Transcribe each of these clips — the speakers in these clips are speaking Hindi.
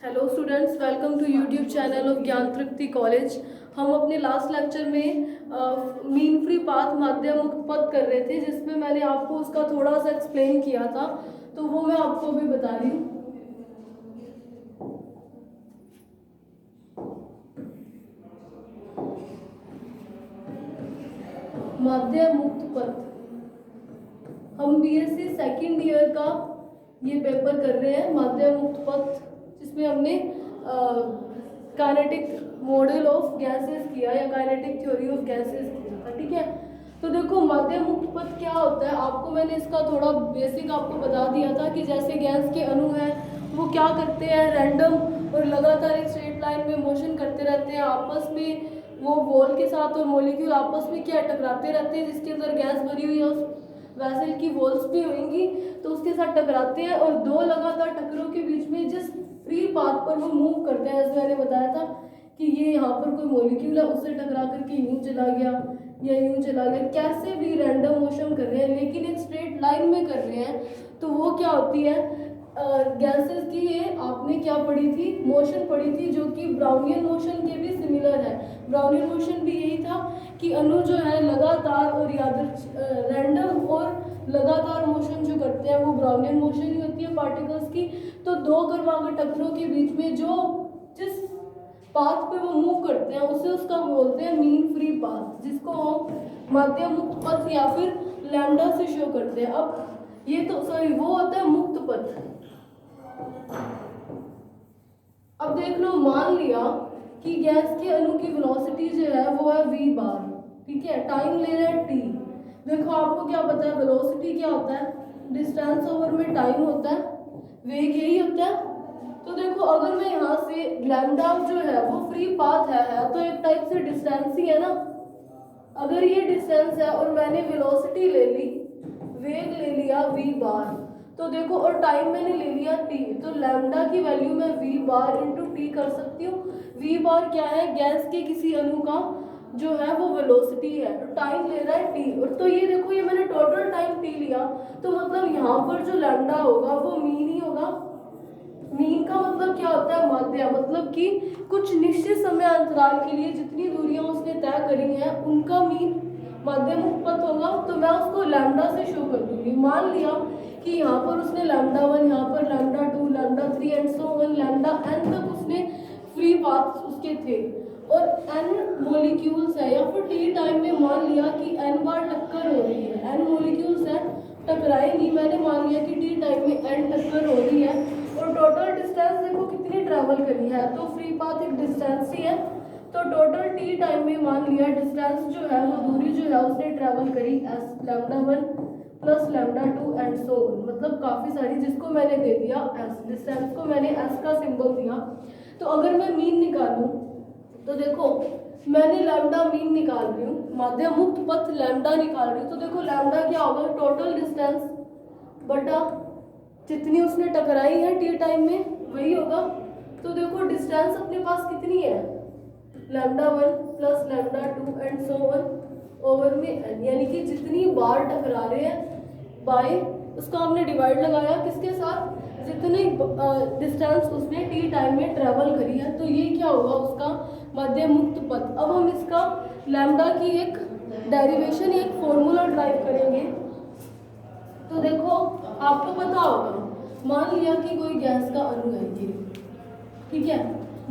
Hello students, welcome to YouTube channel of Gyan Tripti college. हम अपने लास्ट लेक्चर में मीन फ्री पाथ माध्य मुक्त पथ कर रहे थे, जिसमें मैंने आपको उसका थोड़ा सा एक्सप्लेन किया था, तो वो मैं आपको अभी बता रही हूँ। माध्य मुक्त पथ, हम बीएससी सेकेंड ईयर का ये पेपर कर रहे हैं, माध्य मुक्त पथ, जिसमें हमने काइनेटिक मॉडल ऑफ गैसेस किया या काइनेटिक थ्योरी ऑफ गैसेस किया था। ठीक है, तो देखो माध्य मुक्त पथ क्या होता है, आपको मैंने इसका थोड़ा बेसिक आपको बता दिया था कि जैसे गैस के अणु हैं वो क्या करते हैं, रैंडम और लगातार एक स्ट्रेट लाइन में मोशन करते रहते हैं आपस में। वो वॉल के साथ और मॉलिक्यूल आपस में क्या टकराते रहते हैं, जिसके अंदर गैस भरी हुई है उस वैसल की वॉल्स भी होंगी तो उसके साथ टकराते हैं, और दो लगातार टक्करों के बीच में जिस फ्री पाथ पर वो मूव करते हैं, जैसे मैंने बताया था कि ये यहाँ पर कोई मॉलिक्यूल है, उससे टकरा करके यूं चला गया या यूं चला गया, कैसे भी रैंडम मोशन कर रहे हैं लेकिन एक स्ट्रेट लाइन में कर रहे हैं, तो वो क्या होती है गैसेस की। ये आपने क्या पढ़ी थी, मोशन पढ़ी थी, जो कि ब्राउनियन मोशन के भी सिमिलर है। ब्राउनियन मोशन भी यही था कि अणु जो है लगातार और रैंडम और लगातार मोशन जो करते हैं वो ब्राउनियन मोशन ही होती है पार्टिकल्स की। तो दो कर्वांग टक्करों के बीच में जो जिस पाथ पे वो मूव करते हैं उसे उसका बोलते हैं मीन फ्री पाथ, जिसको हम माध्य मुक्त पथ या फिर लैम्डा से शो करते हैं। अब ये तो सॉरी वो होता है मुक्त पथ। अब देख लो, मान लिया कि गैस के अणु की वेलोसिटी जो है वो है v बार, ठीक है, टाइम ले रहा है t। देखो आपको क्या पता है वेलोसिटी क्या होता है, डिस्टेंस ओवर में टाइम होता है, वेग यही होता है। तो देखो अगर मैं यहाँ से लैम्डा जो है वो फ्री पाथ है तो एक टाइप से डिस्टेंस ही है ना। अगर ये डिस्टेंस है और मैंने वेलोसिटी ले ली, वेग ले लिया v बार, तो देखो और टाइम मैंने ले लिया t, तो लैम्डा की वैल्यू मैं v बार इंटू टी कर सकती हूँ। v बार क्या है, गैस के किसी अणु का जो है वो वेलोसिटी है, तो टाइम ले रहा है t, और तो ये देखो ये मैंने टोटल टाइम t लिया, तो मतलब यहाँ पर जो लैम्डा होगा वो मीन ही होगा। मीन का मतलब क्या होता है, माध्य, मतलब कि कुछ निश्चित समय अंतराल के लिए जितनी दूरियां उसने तय करी हैं उनका मीन माध्य मुक्त पथ होगा। तो मैं उसको लैम्डा से शो कर दूंगी। मान लिया कि यहाँ पर उसने लैम्डा 1, यहाँ पर lambda 2, lambda 3 and so on, lambda n तक उसने फ्री पाथ उसके थे, और n मॉलिक्यूल्स है, या फिर t टाइम में मान लिया कि n बार टक्कर हो रही है, n मॉलिक्यूल्स है टकराएंगी, मैंने मान लिया कि t टाइम में n टक्कर हो रही है, और टोटल डिस्टेंस देखो कितनी ट्रैवल करी है, तो फ्री पाथ एक डिस्टेंस ही है, तो टोटल t टाइम में मान लिया डिस्टेंस जो है वो दूरी जो है उसने ट्रैवल करी s lambda 1 plus lambda 2 and so on, मतलब काफ़ी सारी, जिसको मैंने दे दिया s, डिस्टेंस को मैंने s का सिंबल दिया। तो अगर मैं मीन निकालूं तो देखो मैंने लैम्डा मीन निकाल रही हूँ, माध्य मुक्त पथ लैम्डा निकाल रही हूँ, तो देखो लैम्डा क्या होगा, टोटल डिस्टेंस बटा जितनी उसने टकराई है टी टाइम में वही होगा। तो देखो डिस्टेंस अपने पास कितनी है, lambda 1 plus lambda 2 and so on over में n, यानी कि जितनी बार टकरा रहे हैं बाय उसका हमने डिवाइड लगाया किसके साथ, जितनी डिस्टेंस उसने टी टाइम में ट्रेवल करी है, तो ये क्या होगा उसका मध्य मुक्त पथ। अब हम इसका लैम्डा की एक डेरिवेशन, एक फॉर्मूला ड्राइव करेंगे। तो देखो आपको पता होगा, मान लिया कि कोई गैस का अणु है ये, ठीक है,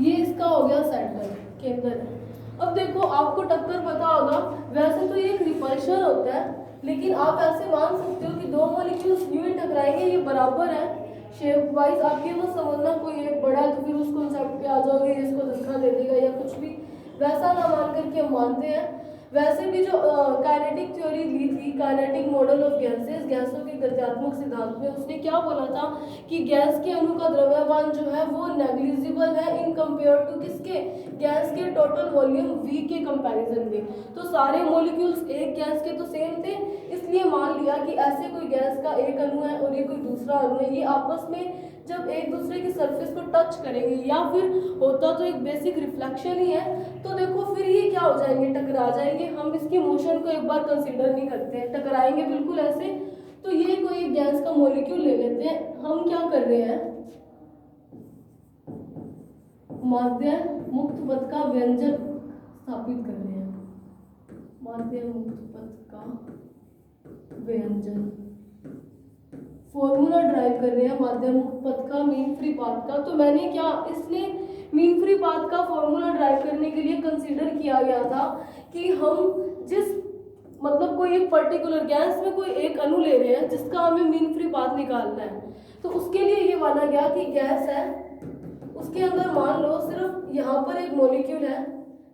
ये इसका हो गया सेंटर, केंद्र है। अब देखो आपको टक्कर पता होगा, वैसे तो ये एक रिपल्शन होता है, लेकिन आप ऐसे मान सकते हो कि दो मॉलिक्यूल्स यूं ही टकराएंगे, ये बराबर है शेप वाइज। आप ये मत समझना कोई एक बड़ा है तो फिर उस कॉन्सेप्ट पे आ जाओगे इसको धक्का दे देगा या कुछ भी, वैसा ना मान करके हम मानते हैं। वैसे भी जो काइनेटिक थ्योरी ली थी, काइनेटिक मॉडल ऑफ गैसेस, गैसों के गत्यात्मक सिद्धांत में उसने क्या बोला था कि गैस के अणु का द्रव्यमान जो है वो नेग्लिजिबल है इन कंपेयर टू किसके, गैस के टोटल वॉल्यूम v के कंपैरिजन में। तो सारे मॉलिक्यूल्स एक गैस के तो सेम थे, इसलिए मान लिया कि ऐसे कोई गैस का एक अणु है और ये कोई दूसरा अणु है, ये आपस में जब एक दूसरे की सरफेस को टच करेंगे या फिर होता तो एक बेसिक रिफ्लेक्शन ही है, तो देखो फिर ये क्या हो जाएंगे, टकरा जाएंगे। हम इसकी मोशन को एक बार कंसीडर नहीं करते हैं, टकराएंगे बिल्कुल ऐसे। तो ये कोई गैस का मॉलिक्यूल ले लेते हैं, हम क्या कर रहे हैं, माध्य मुक्त पथ का व्यंजक स्थापित कर रहे हैं, माध्य मुक्त पथ का व्यंजन, फॉर्मूला ड्राइव कर रहे हैं माध्यम मुक्त पथ का, मीन फ्री पाथ का। तो मैंने क्या, इसने मीन फ्री पाथ का फॉर्मूला ड्राइव करने के लिए कंसीडर किया गया था कि हम जिस मतलब कोई एक पर्टिकुलर गैस में कोई एक अणु ले रहे हैं जिसका हमें मीन फ्री पाथ निकालना है, तो उसके लिए ये माना गया कि गैस है, उसके अंदर मान लो सिर्फ यहाँ पर एक मॉलिक्यूल है,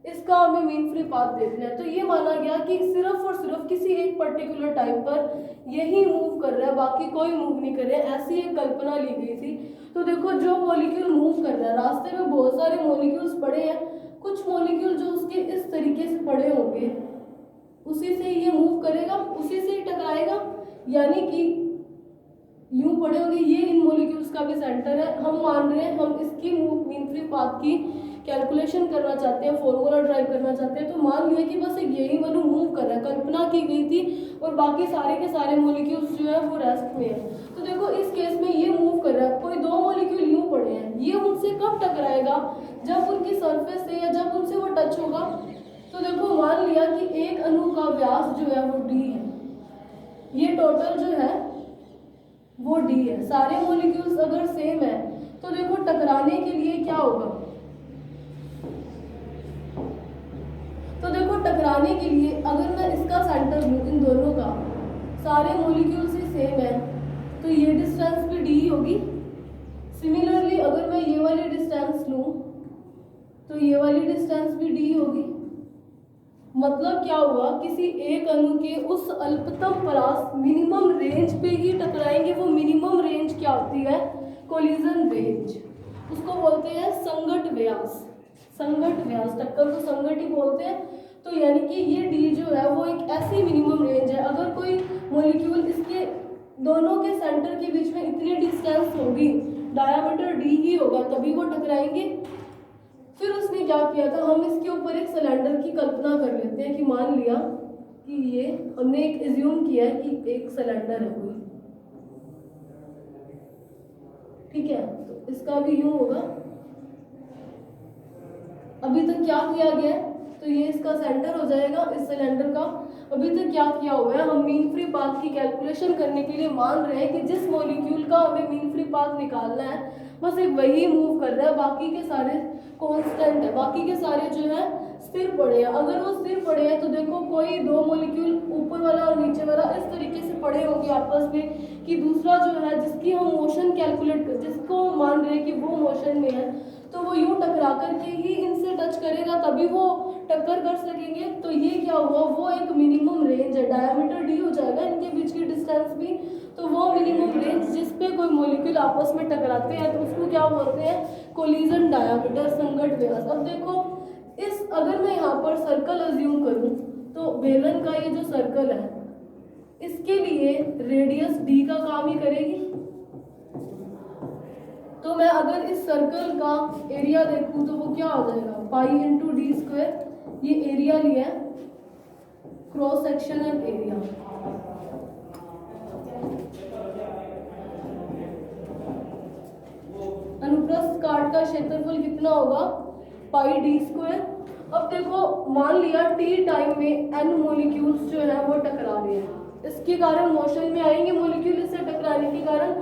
इसका हमें मीन फ्री पाथ देखना है। तो ये माना गया कि सिर्फ और सिर्फ किसी एक पर्टिकुलर टाइम पर यही मूव कर रहा है, बाकी कोई मूव नहीं कर रहा है, ऐसी एक कल्पना ली गई थी। तो देखो जो मॉलिक्यूल मूव कर रहा है, रास्ते में बहुत सारे मॉलिक्यूल्स पड़े हैं, कुछ मॉलिक्यूल जो उसके इस तरीके से पड़े होंगे उसी से ये मूव करेगा, उसी से ही टकराएगा, यानी कि यूं पड़े होंगे, ये इन मॉलिक्यूल्स का भी सेंटर है। हम मान रहे हैं हम इसकी मीन फ्री पाथ की कैलकुलेशन करना चाहते हैं, फॉर्मूला ड्राइव करना चाहते हैं। तो मान लिया कि बस एक यही अणु मूव कर रहा है, कल्पना की गई थी, और बाकी सारे के सारे मॉलिक्यूल्स जो है वो रेस्ट में है। तो देखो इस केस में ये मूव कर रहा है, कोई दो मॉलिक्यूल यूं पड़े हैं, ये उनसे कब टकराएगा, जब उनकी सरफेस से या जब उनसे वो टच होगा। तो देखो मान लिया कि एक अणु का व्यास जो है वो d है, ये टोटल जो है वो d है, सारे मॉलिक्यूल्स अगर सेम है तो देखो टकराने के लिए क्या होगा, तो देखो टकराने के लिए अगर मैं इसका सेंटर लूँ, इन दोनों का, सारे मॉलिक्यूल्स ही सेम है, तो ये डिस्टेंस भी d ही होगी। सिमिलरली अगर मैं ये वाली डिस्टेंस लूँ तो ये वाली डिस्टेंस भी d होगी। मतलब क्या हुआ, किसी एक अणु के उस अल्पतम परास मिनिमम रेंज पे ही टकराएंगे। वो मिनिमम रेंज क्या होती है, कोलिजन रेंज, उसको बोलते हैं संघट व्यास। संघट व्यास, टक्कर को संघट ही बोलते हैं। तो यानी कि ये डी जो है वो एक ऐसी मिनिमम रेंज है, अगर कोई मॉलिक्यूल इसके दोनों के सेंटर के बीच में इतनी डिस्टेंस होगी, डायामीटर डी ही होगा, तभी वो टकराएंगे। फिर उसने क्या किया था, हम इसके ऊपर एक सिलेंडर की कल्पना कर लेते हैं कि मान लिया कि ये हमने एक एज्यूम किया है कि एक सिलेंडर है कोई, ठीक है। तो इसका भी यूं होगा, अभी तक क्या किया गया है, तो ये इसका सेंटर हो जाएगा इस सिलेंडर का। अभी तक क्या किया हुआ है, हम मीन फ्री पाथ की कैलकुलेशन करने के लिए मान रहे हैं कि जिस मॉलिक्यूल का हमें मीन फ्री पाथ निकालना है बस एक वही मूव कर रहा है, बाकी के सारे कांस्टेंट है, बाकी के सारे जो है स्थिर पड़े हैं। अगर वो स्थिर पड़े हैं तो देखो कोई दो मॉलिक्यूल ऊपर वाला और नीचे वाला इस तरीके से पड़े होंगे आपस में कि दूसरा जो है जिसकी हम मोशन कैलकुलेट कर, जिसको मान रहे हैं कि वो मोशन में है, तो वो यूं टकरा करके ही इनसे टच करेगा, तभी वो टक्कर कर सकेंगे। तो ये क्या हुआ, वो एक मिनिमम रेंज है, डायमीटर डी हो जाएगा इनके बीच की डिस्टेंस भी। तो वो मिनिमम रेंज जिस पे कोई मॉलिक्यूल आपस में टकराते हैं तो उसको क्या बोलते हैं, कोलिजन डायमीटर, संघट व्यास। अब देखो इस, अगर मैं यहाँ पर सर्कल अज्यूम करूँ तो बेलन का ये जो सर्कल है इसके लिए रेडियस डी का काम ही करेगी। तो मैं अगर इस सर्कल का एरिया देखूं तो वो क्या हो जाएगा, पाई इंटू डी स्क्वायर। ये एरिया लिया है, क्रॉस सेक्शनल एरिया। अनुप्रस्थ काट का क्षेत्रफल कितना होगा, पाई डी स्क्वायर। अब देखो मान लिया टी टाइम में एन मॉलिक्यूल्स जो है वो टकरा रहे हैं, इसके कारण मोशन में आएंगे मॉलिक्यूल इससे टकराने के कारण।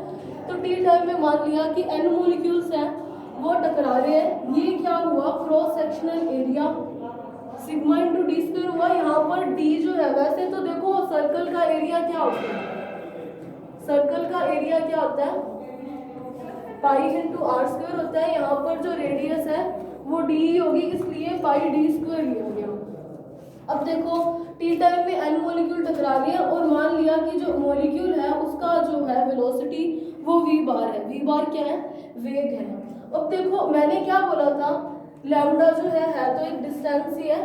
तो टी टाइम में मान लिया कि एन मॉलिक्यूल्स हैं वो टकरा रहे हैं। ये क्या हुआ, cross sectional area sigma into d square हुआ। यहाँ पर डी जो है, वैसे तो देखो सर्कल का एरिया क्या होता है, सर्कल का एरिया क्या होता है, पाई इंटू आर स्क्वायर होता है। यहाँ पर जो रेडियस है वो डी ही होगी, इसलिए पाई डी स्क्वायर लिया गया। अब देखो टी टाइम में एन मॉलिक्यूल टकरा रहे हैं और मान लिया कि जो मॉलिक्यूल है उसका जो है वेलोसिटी वो वी बार है। वी बार क्या है, वेग है। अब देखो मैंने क्या बोला था, लैम्डा जो है तो एक डिस्टेंस ही है।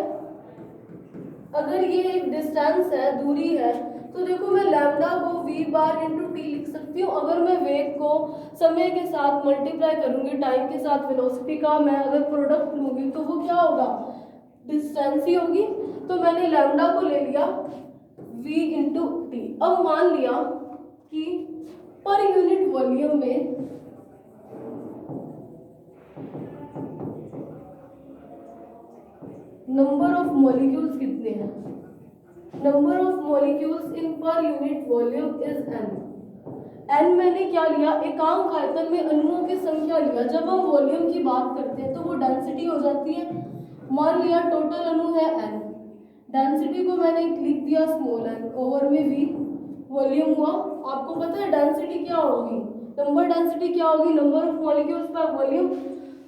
अगर ये एक डिस्टेंस है, दूरी है, तो देखो मैं लैम्डा को वी बार इंटू टी लिख सकती हूँ। अगर मैं वेग को समय के साथ मल्टीप्लाई करूंगी, टाइम के साथ वेलोसिटी का मैं अगर प्रोडक्ट लूंगी तो वो क्या होगा, डिस्टेंस ही होगी। तो मैंने लैम्डा को ले लिया v इंटू टी। अब मान लिया कि पर यूनिट वॉल्यूम में नंबर ऑफ मॉलिक्यूल्स कितने हैं, number of molecules in per unit volume is n. N मैंने क्या लिया, एकांक आयतन में अणुओं की संख्या लिया। जब हम वॉल्यूम की बात करते हैं तो वो डेंसिटी हो जाती है। मान लिया टोटल अणु है एन, डेंसिटी को मैंने लिख दिया स्मॉल एन, ओवर में वी वॉल्यूम हुआ। आपको पता है डेंसिटी क्या होगी, नंबर डेंसिटी क्या होगी, नंबर ऑफ मॉलिक्यूल्स पर वॉल्यूम।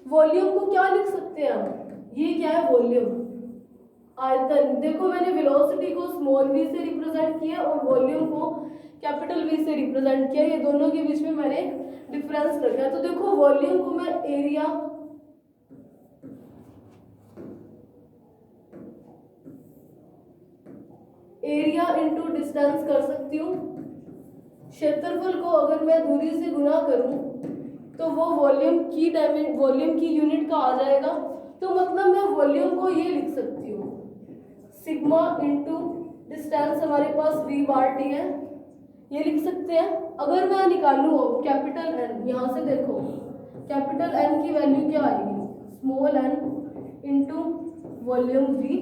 वॉल्यूम को क्या लिख सकते हैं हम, ये क्या है वॉल्यूम, आयतन। देखो मैंने वेलोसिटी को स्मॉल वी से रिप्रेजेंट किया और वॉल्यूम को कैपिटल वी से रिप्रेजेंट किया, ये दोनों के बीच में मैंने डिफरेंस रखा। तो देखो वॉल्यूम को मैं एरिया इनटू डिस्टेंस कर सकती हूँ। क्षेत्रफल को अगर मैं दूरी से गुना करूं तो वो वॉल्यूम की यूनिट का आ जाएगा। तो मतलब मैं वॉल्यूम को ये लिख सकती हूँ सिग्मा इनटू डिस्टेंस, हमारे पास v बार टी है, ये लिख सकते हैं। अगर मैं निकालूँ कैपिटल एन, यहाँ से देखो कैपिटल एन की वैल्यू क्या आएगी, small n into volume v।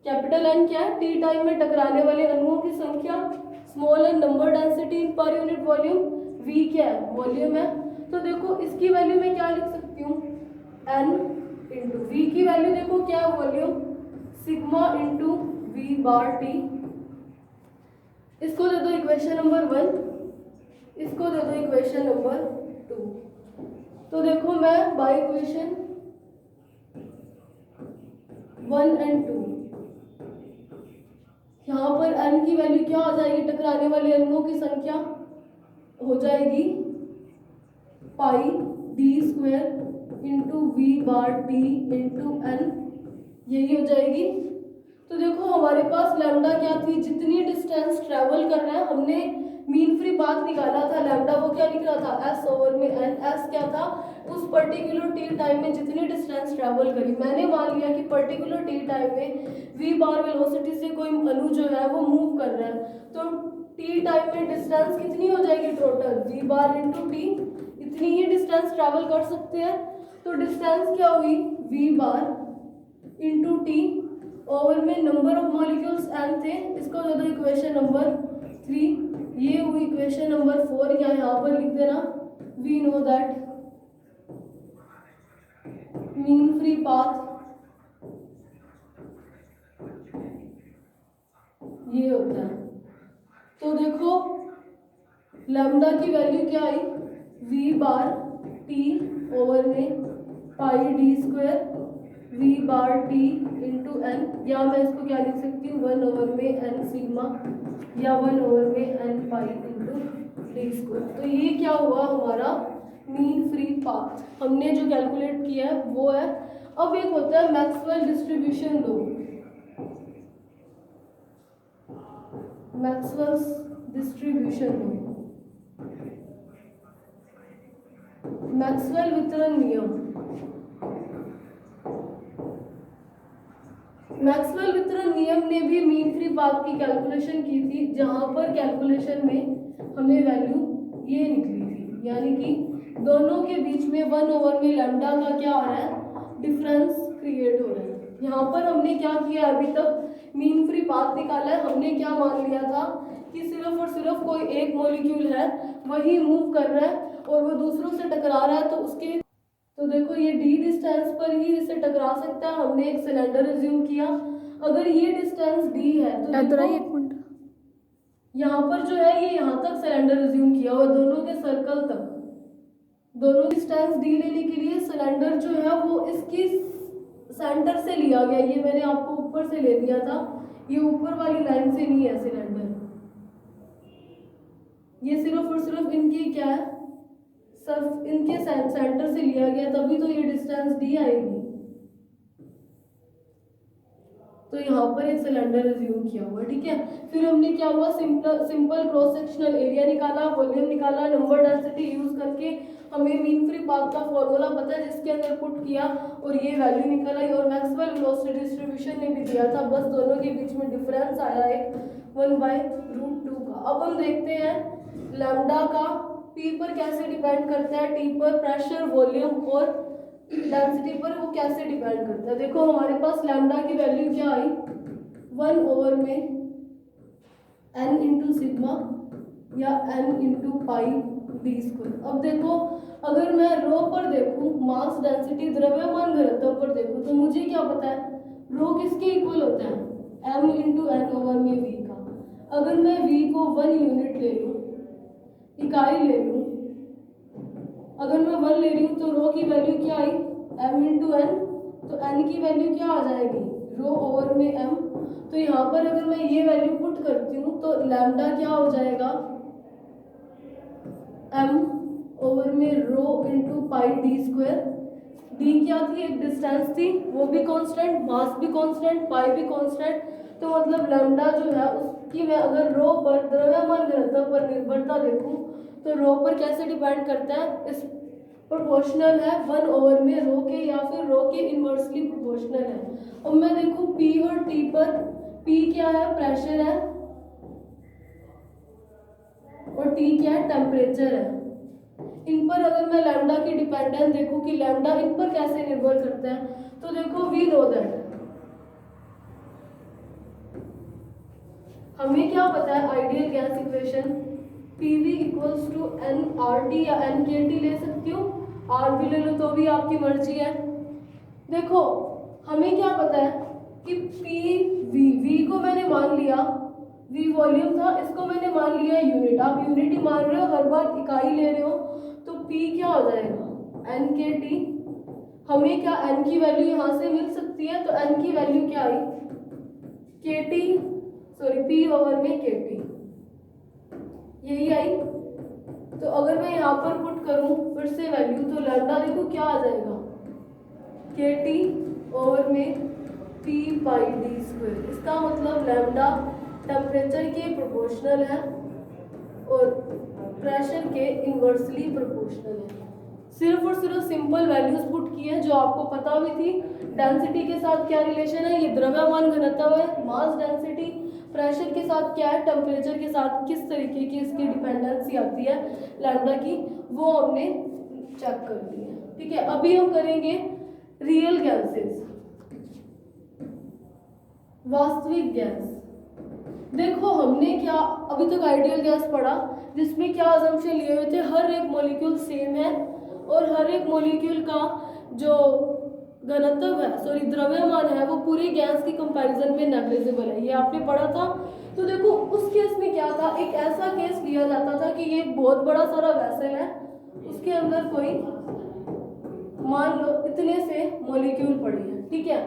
Capital n क्या है, टी टाइम में टकराने वाले अणुओं की संख्या, small n number density per unit volume, v क्या है वॉल्यूम है। तो देखो इसकी वैल्यू मैं क्या लिख सकती हूँ, एन इंटू वी की वैल्यू देखो क्या है volume, sigma into v bar t. इसको दे दो इक्वेशन नंबर 1, इसको दे दो इक्वेशन नंबर 2। तो देखो मैं बाय इक्वेशन 1 एंड 2 यहाँ पर n की वैल्यू क्या हो जाएगी, टकराने वाले अणुओं की संख्या हो जाएगी pi d square into v bar t into n, यही हो जाएगी। तो देखो हमारे पास लैम्डा क्या थी, जितनी डिस्टेंस ट्रेवल कर रहा है, हमने मीन फ्री पाथ निकाला था लैम्डा, वो क्या लिख रहा था एस ओवर में एन। एस क्या था, उस पर्टिकुलर टी टाइम में जितनी डिस्टेंस ट्रेवल करी। मैंने मान लिया कि पर्टिकुलर टी टाइम में वी बार वेलोसिटी से कोई अणु जो है वो मूव कर रहा है, तो टी टाइम में डिस्टेंस कितनी हो जाएगी total, v bar into t, इतनी ही डिस्टेंस ट्रेवल कर सकते हैं। तो डिस्टेंस क्या हुई, v bar into t, over में नंबर ऑफ मॉलिक्यूल्स एन थे, इसको दे दो इक्वेशन नंबर 3। ये हुई इक्वेशन नंबर 4, या यहाँ पर लिख देना we know that mean free path ये होता है। तो देखो लैम्डा की वैल्यू क्या आई, वी बार टी ओवर में pi d square v bar t into n, या मैं इसको क्या लिख सकती हूँ 1 ओवर में एन सिग्मा, या 1 ओवर में n pi into d square. तो ये क्या हुआ हमारा मीन फ्री पाथ, हमने जो कैलकुलेट किया है वो है। अब एक होता है मैक्सवेल डिस्ट्रीब्यूशन लो, मैक्सवेल्स डिस्ट्रीब्यूशन लो, मैक्सवेल वितरण नियम। मैक्सवेल वितरण नियम ने भी मीन फ्री पाथ की कैलकुलेशन की थी, जहां पर कैलकुलेशन में हमें वैल्यू ये निकली थी, यानी कि दोनों के बीच में 1 ओवर में लैम्डा का क्या आ रहा है, डिफरेंस क्रिएट हो रहा है। यहाँ पर हमने क्या किया, अभी तक मीन फ्री पाथ निकाला है। हमने क्या मान लिया था कि सिर्फ और सिर्फ कोई एक मॉलिक्यूल है वही मूव कर रहा है और वो दूसरों से टकरा रहा है, तो उसके तो देखो ये डी डिस्टेंस पर ही इससे टकरा सकता है। हमने एक सिलेंडर रिज्यूम किया, अगर ये डिस्टेंस डी है तो यहाँ पर जो है ये यहाँ तक सिलेंडर रिज्यूम किया और दोनों के सर्कल तक, दोनों डिस्टेंस डी लेने के लिए सिलेंडर जो है वो इसकी सेंटर से लिया गया। ये मैंने आपको ऊपर से ले लिया था, ये ऊपर वाली लाइन से नहीं है सिलेंडर, ये सिर्फ और सिर्फ इनकी क्या है, सिर्फ इनके सेंटर से लिया गया, तभी तो ये डिस्टेंस डी आएगी। तो यहाँ पर एक सिलेंडर रिज्यूम किया हुआ, ठीक है। फिर हमने क्या हुआ, सिंपल क्रॉस सेक्शनल एरिया निकाला, वॉल्यूम निकाला, नंबर डेंसिटी यूज करके हमें मीन फ्री पाथ का फॉर्मूला पता है जिसके अंदर पुट किया और ये वैल्यू निकल आई। और मैक्सवेल वेलोसिटी डिस्ट्रीब्यूशन ने भी दिया था, बस दोनों के बीच में डिफरेंस आया है 1/√2 का। अब हम देखते हैं लैम्डा का पी पर कैसे डिपेंड करता है, टी पर प्रेशर, वॉल्यूम और डेंसिटी पर वो कैसे डिपेंड करता है। देखो हमारे पास लैम्डा की वैल्यू क्या आई, 1 में n इंटू सिग्मा या n into pi d square. अब देखो अगर मैं रो पर देखूं, मास डेंसिटी द्रव्यमान घनत्व पर देखूं, तो मुझे क्या पता है रो किसके इक्वल होता है, m इंटू एन ओवर में v का। अगर मैं v को 1 यूनिट ले लूं, इकाई ले लूं, अगर मैं 1 ले रही हूँ तो रो की वैल्यू क्या आई, m इंटू एन, तो n की वैल्यू क्या आ जाएगी, रो ओवर में m। तो यहाँ पर अगर मैं ये वैल्यू पुट करती हूँ तो लैम्डा क्या हो जाएगा, m ओवर में rho into pi d square. D क्या थी, एक डिस्टेंस थी, वो भी कांस्टेंट, मास भी कांस्टेंट, पाई भी कांस्टेंट। तो मतलब लैम्डा जो है उसकी मैं अगर रो पर द्रव्यमान घनत्व पर निर्भरता देखूं तो रो पर कैसे डिपेंड करता है, इस प्रोपोर्शनल है 1 ओवर में रो के, या फिर रो के इनवर्सली प्रोपोर्शनल है। अब मैं देखूं P और T पर, P क्या है, प्रेशर है, और T क्या है, टेम्परेचर है। इन पर अगर मैं लैम्डा की डिपेंडेंस देखूं कि लैम्डा इन पर कैसे निर्भर करता है, तो देखो वी नो दैट, हमें क्या पता है ideal gas equation, PV equals to nRT या nKT ले सकती हूँ, R भी ले लो तो भी आपकी मर्जी है। देखो हमें क्या पता है कि V को मैंने मान लिया, V वॉल्यूम था, इसको मैंने मान लिया यूनिट, आप यूनिट ही मान रहे हो, हर बार इकाई ले रहे हो, तो P क्या हो जाएगा, nKT। हमें क्या n की वैल्यू यहाँ से मिल सकती है, तो n की वैल्यू क्या आई, P ओवर में KT, यही आई। तो अगर मैं यहाँ पर पुट करूँ फिर से वैल्यू, तो लैम्डा देखो क्या आ जाएगा, KT ओवर में P पाई डी स्क्वायर। इसका मतलब लैम्डा टेम्परेचर के प्रोपोर्शनल है और प्रेशर के इनवर्सली प्रोपोर्शनल है। सिर्फ और सिर्फ सिंपल वैल्यूज पुट की है जो आपको पता भी थी। डेंसिटी के साथ क्या रिलेशन है, ये द्रव्यमान घनत्व है, मास डेंसिटी, प्रेशर के साथ क्या है, टेम्परेचर के साथ किस तरीके की इसकी डिपेंडेंसी आती है लैम्डा की, वो हमने चेक कर ली है। ठीक है, अभी हम करेंगे रियल गैसेस, वास्तविक गैस। देखो हमने क्या अभी तक आइडियल गैस पढ़ा, जिसमें क्या अजम्पशन लिए हुए थे, हर एक मॉलिक्यूल सेम है और हर एक मॉलिक्यूल का जो घनत्व है, सॉरी द्रव्यमान है, वो पूरी गैस की कंपैरिजन में नेग्लिजिबल है, ये आपने पढ़ा था। तो देखो उस केस में क्या था, एक ऐसा केस लिया जाता था कि ये बहुत बड़ा सारा वेसल है, उसके अंदर कोई मान लो इतने से मॉलिक्यूल पड़े हैं, ठीक है,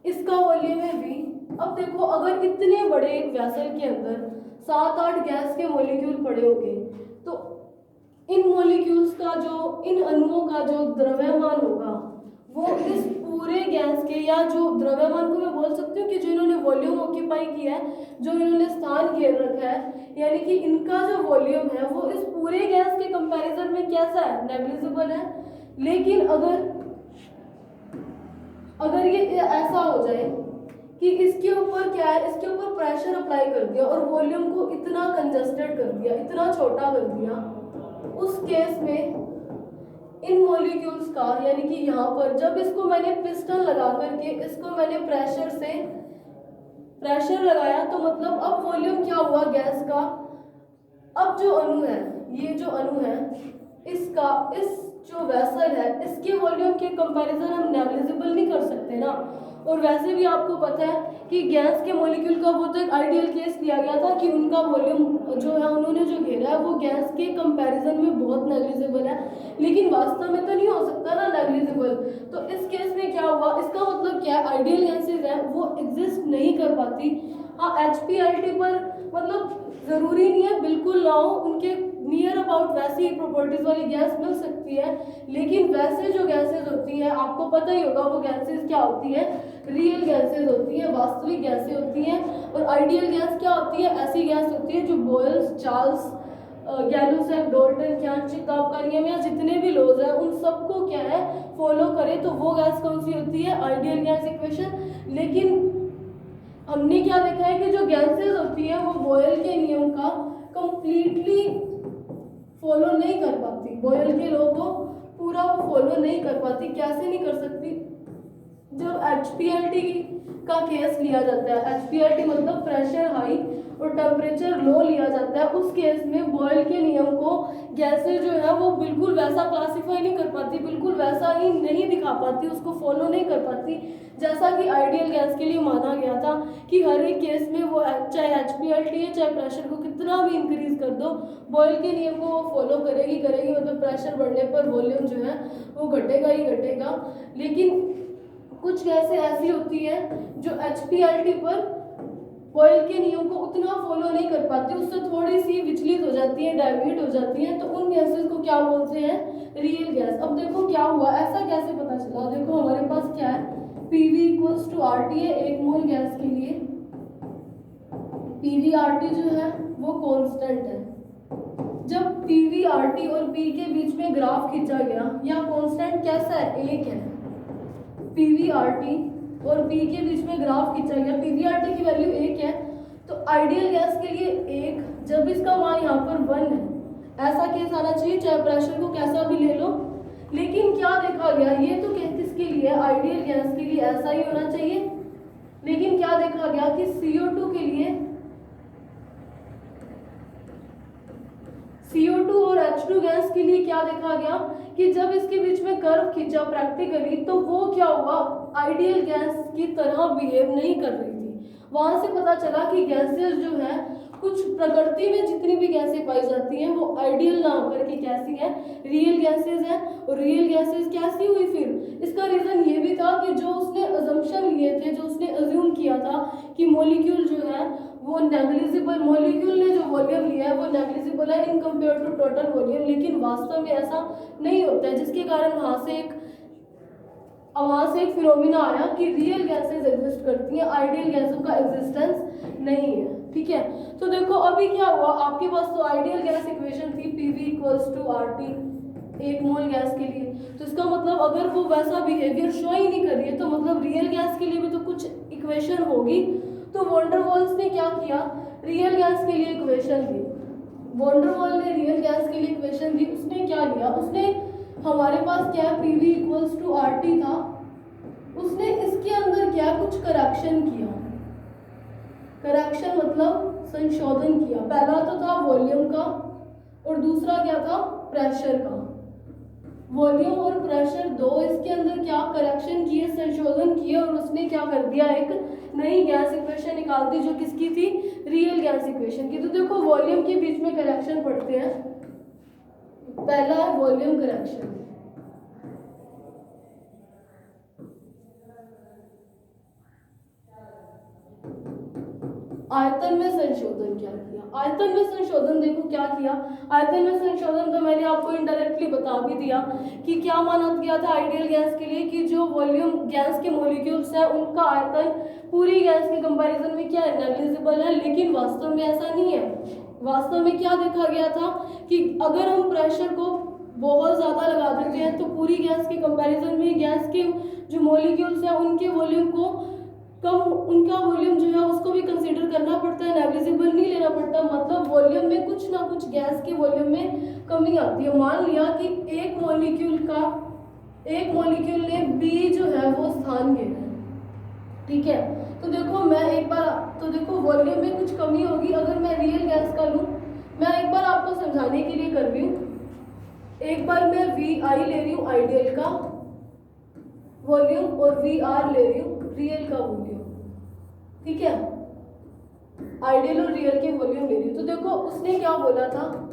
इसका वॉल्यूम है V। अब देखो अगर इतने बड़े एक वेसल के अंदर 7-8 गैस के मॉलिक्यूल पड़े होंगे, तो इन मॉलिक्यूल्स का जो, इन अणुओं का जो द्रव्यमान होगा वो इस पूरे गैस के, या जो द्रव्यमान को मैं बोल सकती हूँ कि जो इन्होंने वॉल्यूम ऑक्यूपाई किया है, जो इन्होंने स्थान घेर रखा है, यानी कि इनका जो वॉल्यूम है वो इस पूरे गैस के कंपैरिजन में कैसा है, नेग्लिजिबल है। लेकिन अगर ये ऐसा हो जाए कि इसके ऊपर क्या है, इसके ऊपर प्रेशर अप्लाई कर दिया और वॉल्यूम को इतना कंजस्टेड कर दिया, इतना छोटा कर दिया, उस केस में इन मॉलिक्यूल्स का, यानी कि यहाँ पर जब इसको मैंने पिस्टन लगा करके इसको मैंने प्रेशर लगाया, तो मतलब अब वॉल्यूम क्या हुआ गैस का, अब जो अणु है, ये जो अणु है, इसका, इस जो वेसल है, इसके वॉल्यूम के कंपैरिजन हम नेग्लिजिबल नहीं कर सकते ना। और वैसे भी आपको पता है कि गैस के मॉलिक्यूल का वो तो एक आइडियल केस लिया गया था कि उनका वॉल्यूम जो है, उन्होंने जो घेरा है वो गैस के कंपैरिजन में बहुत नेग्लिजिबल है, लेकिन वास्तव में तो नहीं हो सकता ना नेग्लिजिबल। तो इस केस में क्या हुआ, इसका मतलब क्या है, आइडियल गैसेज है वो एग्जिस्ट नहीं कर पाती। हाँ HPLT पर मतलब जरूरी नहीं है बिल्कुल ना हो, उनके नियर अबाउट वैसी प्रॉपर्टीज वाली गैस मिल सकती है, लेकिन वैसे जो गैसेज होती हैं आपको पता ही होगा वो गैसेज क्या होती है, रियल गैसेज होती है, वास्तविक गैसें होती हैं। और आइडियल गैस क्या होती है, ऐसी गैस होती है जो बॉयल्स, चार्ल्स, गैलुसेफ, डोल्टन, क्यांशिक ताप का नियम या जितने भी लॉज हैं उन सबको क्या है फॉलो करे, तो वो गैस कौन सी होती है, आइडियल गैस इक्वेशन। लेकिन हमने क्या देखा है कि जो गैसेज होती है वो बॉयल के नियम का कंप्लीटली फॉलो नहीं कर पाती, बॉयल के लॉ को पूरा वो फॉलो नहीं कर पाती। कैसे नहीं कर सकती? जब HPLT का केस लिया जाता है, HPLT मतलब प्रेशर हाई और टेम्परेचर लो लिया जाता है, उस केस में बॉयल के नियम को गैसें जो है वो बिल्कुल वैसा क्लासीफाई नहीं कर पाती, बिल्कुल वैसा ही नहीं दिखा पाती, उसको फॉलो नहीं कर पाती जैसा कि आइडियल गैस के लिए माना गया था कि हर एक केस में वो चाहे HPLT है चाहे प्रेशर को कितना भी इंक्रीज कर दो, बॉयल के नियम को वो फॉलो करेगी मतलब प्रेशर बढ़ने पर वॉल्यूम जो है वो घटेगा ही घटेगा। लेकिन कुछ गैसें ऐसी होती हैं जो HPLT पर बॉयल के नियम को उतना फॉलो नहीं कर पाती, उससे थोड़ी सी विचलित हो जाती है, डाइल्यूट हो जाती है, तो उन गैसेस को क्या बोलते हैं? Real gas. अब देखो क्या हुआ, ऐसा कैसे पता चला? देखो हमारे पास क्या है, PV इक्वल्स टू RT है 1 मोल गैस के लिए। PV RT जो है वो कांस्टेंट है। जब PV RT और P के बीच में ग्राफ खींचा गया, या कांस्टेंट कैसा है? 1 है। PV RT और P के बीच में ग्राफ खींचा गया, PV RT की वैल्यू 1 है, तो आइडियल गैस के लिए 1, जब इसका मान यहाँ पर 1 है, ऐसा केस आना चाहिए, चाहे प्रेशर को कैसा भी ले लो। लेकिन क्या देखा गया, ये तो किसके लिए? आइडियल गैस के लिए ऐसा ही होना चाहिए। लेकिन क्या देखा गया कि CO2 के लिए, CO2 और H2 गैस के लिए क्या देखा गया कि जब इसके बीच में कर्व खींचा प्रैक्टिकली, तो वो क्या हुआ? आइडियल गैस की तरह बिहेव नहीं कर रही थी। वहां से पता चला कि गैसेस जो है, कुछ प्रकृति में जितनी भी गैसें पाई जाती हैं वो आइडियल ना होकर के कैसी है? रियल गैसेस हैं। और रियल गैसेस कैसी हुई फिर? इसका रीजन ये भी था कि जो उसने अजम्पशन लिए थे, जो उसने अज्यूम किया था कि मॉलिक्यूल जो है वो नेग्लिजिबल, मॉलिक्यूल ने जो वॉल्यूम लिया है वो नेग्लिजिबल है in compare to total volume, लेकिन वास्तव में ऐसा नहीं होता है, जिसके कारण वहां से एक फिनोमिना आया कि रियल गैसेस एग्जिस्ट करती हैं, आइडियल गैसों का एग्जिस्टेंस नहीं है। ठीक है, तो देखो अभी क्या हुआ, आपके पास तो आइडियल गैस इक्वेशन थी PV equals to RT 1 mole gas के लिए, तो इसका मतलब अगर वो वैसा बिहेवियर शो ही नहीं कर रही है, तो मतलब रियल गैस के लिए भी तो कुछ इक्वेशन होगी। तो वॉन्डरवॉल्स ने क्या किया? रियल गैस के लिए इक्वेशन दी। वॉन्डरवॉल ने रियल गैस के लिए इक्वेशन दी। उसने क्या लिया? उसने, हमारे पास क्या है, PV इक्वल्स टू RT था, उसने इसके अंदर क्या, कुछ करेक्शन किया। करेक्शन मतलब संशोधन किया। पहला तो था वॉल्यूम का और दूसरा क्या था? प्रेशर का। वॉल्यूम और प्रेशर दो, इसके अंदर क्या करेक्शन किए, संशोधन किए, और उसने क्या कर दिया, एक नई गैस इक्वेशन निकाल दी जो किसकी थी? रियल गैस इक्वेशन की। तो देखो वॉल्यूम के बीच में करेक्शन पढ़ते हैं। पहला है वॉल्यूम करेक्शन। आयतन में संशोधन क्या किया? आयतन में संशोधन देखो क्या किया। आयतन में संशोधन तो मैंने आपको इनडायरेक्टली बता भी दिया कि क्या माना गया था आइडियल गैस के लिए कि जो वॉल्यूम गैस के मॉलिक्यूल्स है उनका आयतन पूरी गैस के कंपैरिजन में क्या है? नेग्लिजिबल है। लेकिन वास्तव में ऐसा नहीं है। वास्तव में क्या देखा गया था कि अगर हम प्रेशर को बहुत ज़्यादा लगा देते हैं तो पूरी गैस के कंपैरिजन में गैस के जो मॉलिक्यूल्स हैं उनके वॉल्यूम को कम, उनका वॉल्यूम जो है उसको भी कंसीडर करना पड़ता है, नेग्लिजिबल नहीं लेना पड़ता। मतलब वॉल्यूम में कुछ ना कुछ गैस के वॉल्यूम में कमी आती है। मान लिया कि एक मॉलिक्यूल ने बी जो है वो स्थान घेरा है, ठीक है, तो देखो मैं एक बार, तो देखो वॉल्यूम में कुछ कमी होगी। अगर मैं रियल गैस का लूँ, मैं एक बार आपको समझाने के लिए कर रही हूँ, एक बार मैं VI ले रही हूँ आइडियल का वॉल्यूम और VR ले रही हूँ रियल का वॉल्यूम, ठीक है, आइडियल और रियल के वॉल्यूम ले रही हूँ। तो देखो उसने क्या बोला था,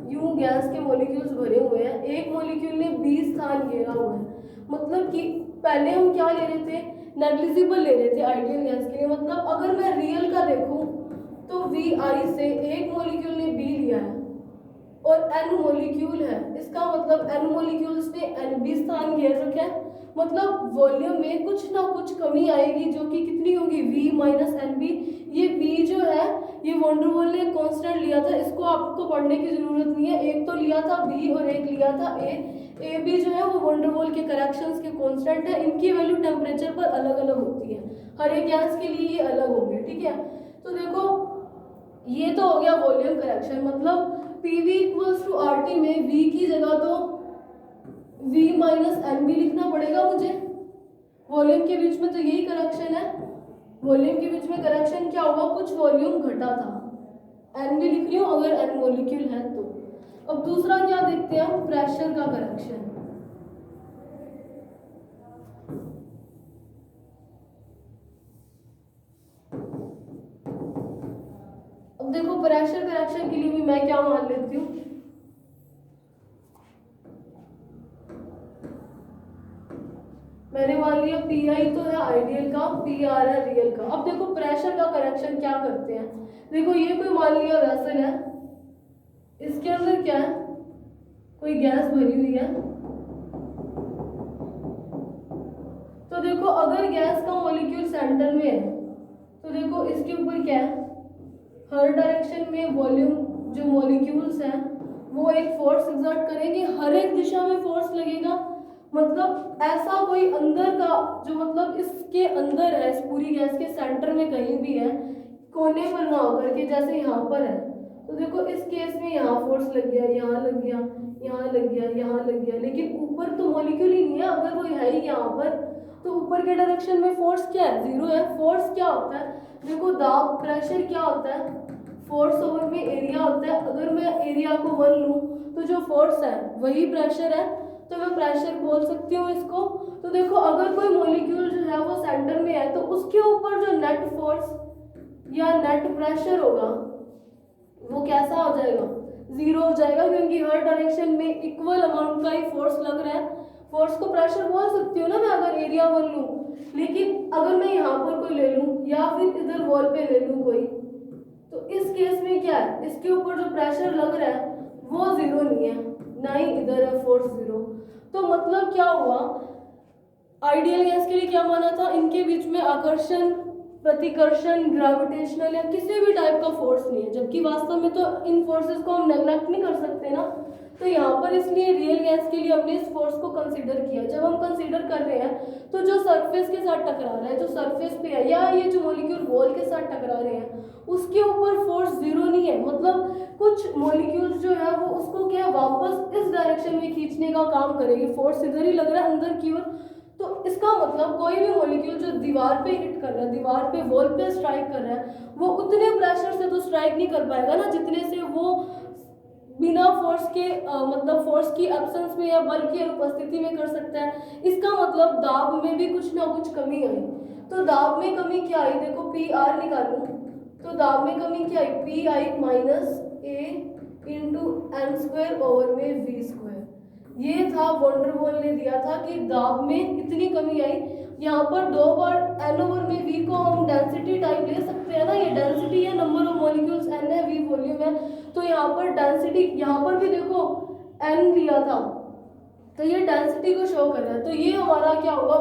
यूं गैस के मॉलिक्यूल्स भरे हुए हैं, एक मॉलिक्यूल ने 20 स्थान घेरा हुआ है। मतलब कि पहले हम क्या ले रहे थे, नेग्लिजिबल ले रहे थे आइडियल गैस के लिए। मतलब अगर मैं रियल का देखूं तो VI से एक मॉलिक्यूल ने B लिया है और N मॉलिक्यूल है, इसका मतलब N मॉलिक्यूल्स ने NB स्थान घेर रखा है। मतलब वॉल्यूम में कुछ ना कुछ कमी आएगी जो कि कितनी होगी, V माइनस NB। ये V जो है ये वॉन्डरवॉल ने कांस्टेंट लिया था, इसको आपको पढ़ने की जरूरत नहीं है। एक तो लिया था B और एक लिया था A B जो है वो वॉन्डरवॉल के करेक्शंस के कांस्टेंट है। इनकी वैल्यू टेम्परेचर पर अलग अलग होती है, हर एक गैस के लिए ये अलग होंगे, ठीक है। तो देखो ये तो हो गया वॉल्यूम करेक्शन। मतलब PV इक्वल्स टू RT में V की जगह तो V माइनस एन भी लिखना पड़ेगा मुझे। वॉल्यूम के बीच में तो यही करेक्शन है। वॉल्यूम के बीच में करेक्शन क्या होगा, कुछ वॉल्यूम घटा था। एन भी लिख रही हूँ अगर एन मॉलिक्यूल है तो। अब दूसरा क्या देखते हैं हम, प्रेशर का करेक्शन। अब देखो प्रेशर करेक्शन के लिए भी मैं क्या मान लेती हूँ, मैंने मान लिया पी आई तो है आइडियल का, पी आर है रियल का। अब देखो प्रेशर का करेक्शन क्या करते हैं, देखो ये कोई मान लिया वेसल है, इसके अंदर क्या है, कोई गैस भरी हुई है। तो देखो अगर गैस का मॉलिक्यूल सेंटर में है तो देखो इसके ऊपर क्या है, हर डायरेक्शन में वॉल्यूम जो मॉलिक्यूल्स हैं वो एक फोर्स एक्सर्ट करेंगे, हर एक दिशा में फोर्स लगेगा। मतलब ऐसा कोई अंदर का जो मतलब इसके अंदर है, इस पूरी गैस के सेंटर में कहीं भी है, कोने पर ना होकर के जैसे यहाँ पर है, तो देखो इस केस में यहाँ फोर्स लग गया, यहाँ लग गया, यहाँ लग गया, यहाँ लग गया, लेकिन ऊपर तो मॉलिक्यूल ही नहीं है। अगर वो है ही यहाँ पर तो ऊपर के डायरेक्शन में फोर्स क्या है, जीरो है। फोर्स क्या होता है, देखो दाब प्रेशर क्या होता है, फोर्स ओवर में एरिया होता है। अगर मैं एरिया को 1 लूँ तो जो फोर्स है वही प्रेशर है, तो मैं प्रेशर बोल सकती हूँ इसको। तो देखो अगर कोई मॉलिक्यूल जो है वो सेंटर में है तो उसके ऊपर जो नेट फोर्स या नेट प्रेशर होगा वो कैसा हो जाएगा, जीरो हो जाएगा, क्योंकि हर डायरेक्शन में इक्वल अमाउंट का ही फोर्स लग रहा है। फोर्स को प्रेशर बोल सकती हूँ ना मैं अगर एरिया 1 लूँ, लेकिन अगर मैं यहाँ पर कोई ले लूँ या फिर इधर वॉल पे ले लूँ कोई, तो इस केस में क्या है, इसके ऊपर जो प्रेशर लग रहा है वो जीरो नहीं है, ना ही इधर है फोर्स जीरो। तो मतलब क्या हुआ, आइडियल गैस के लिए क्या माना था, इनके बीच में आकर्षण, प्रतिकर्षण, ग्रेविटेशनल या किसी भी टाइप का फोर्स नहीं है, जबकि वास्तव में तो इन फोर्सेस को हम नेग्लेक्ट नहीं कर सकते ना। तो यहाँ पर इसलिए रियल गैस के लिए हमने इस फोर्स को कंसीडर किया। जब हम कंसीडर कर रहे हैं तो जो सरफेस के साथ टकरा रहा है, जो सरफेस पे है, या ये जो मॉलिक्यूल वॉल के साथ टकरा रहे हैं, उसके ऊपर फोर्स जीरो नहीं है। मतलब कुछ मॉलिक्यूल्स जो है वो उसको क्या वापस इस डायरेक्शन में खींचने का काम करेगी, फोर्स इधर ही लग रहा है अंदर की ओर। तो इसका मतलब कोई भी मॉलिक्यूल जो दीवार पे हिट कर रहा है, दीवार पे वॉल पे स्ट्राइक कर रहा है, वो उतने प्रेशर से तो स्ट्राइक नहीं कर पाएगा ना जितने से वो बिना फोर्स के मतलब फोर्स की एब्सेंस में या बल की अनुपस्थिति में कर सकता है। इसका मतलब दाब में भी कुछ ना कुछ कमी आई। तो दाब में कमी क्या आई, देखो पी आर निकालूं तो दाब में कमी क्या आई, p i minus a into n square over में वी स्क्वायर। ये था वॉन्डरवॉल ने दिया था कि दाब में इतनी कमी आई। यहाँ पर 2 बार एन ओवर में वी को हम डेंसिटी टाइप ले सकते हैं ना, ये डेंसिटी है, नंबर ऑफ मॉलिक्यूल्स एन है, वी वॉल्यूम है। तो यहाँ पर डेंसिटी, यहाँ पर भी देखो एन लिया था, तो ये डेंसिटी को शो कर रहा है। तो ये हमारा क्या होगा,